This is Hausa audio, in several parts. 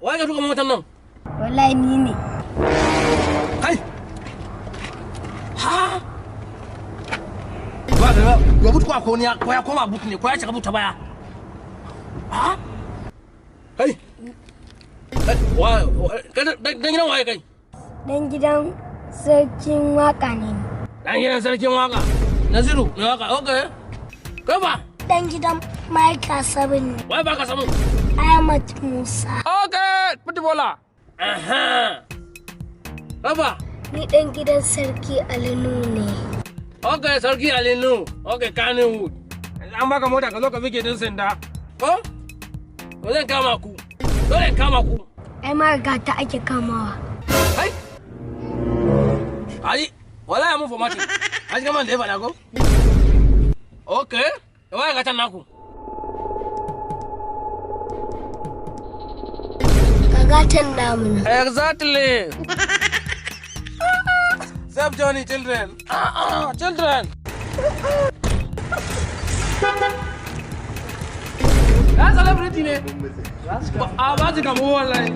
wai ka tuka motar nan? Wallahi ni ne. Kai! Ha! Ba ga ya butu ko ne ko ya koma butu ne ko ya cika buta baya. Ha? Kai! Dan gidan waye kai? Dan gidan sarkin waka ne. Dan gidan sarkin waka. Naziru mai waka. Okay. Kai ba? Dan gidan Maika Sabin. Wai ba ka samu? Ahmad Musa. Okay, puti bola. Aha. Baba. Ni dan gidan sarki Alinu ne. Okay, sarki Alinu. Okay, Kannywood. An baka mota ka zo ka bige din sanda. Ko? Ko zan kama ku. Dole kama ku. Ai ma ga ta ake kamawa. Hai. Ai, wallahi mun fomati. Aji kaman da ya faɗa ko? Okay. Wai ga tan naku. Gatan namu. Exactly. Save Johnny, children. Children. Ya celebrity ne. Ba ji kamo wallahi.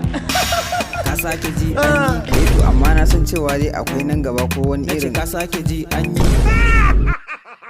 Ka sake ji an yi. To amma na san cewa dai akwai nan gaba ko wani irin. Ka sake ji an yi.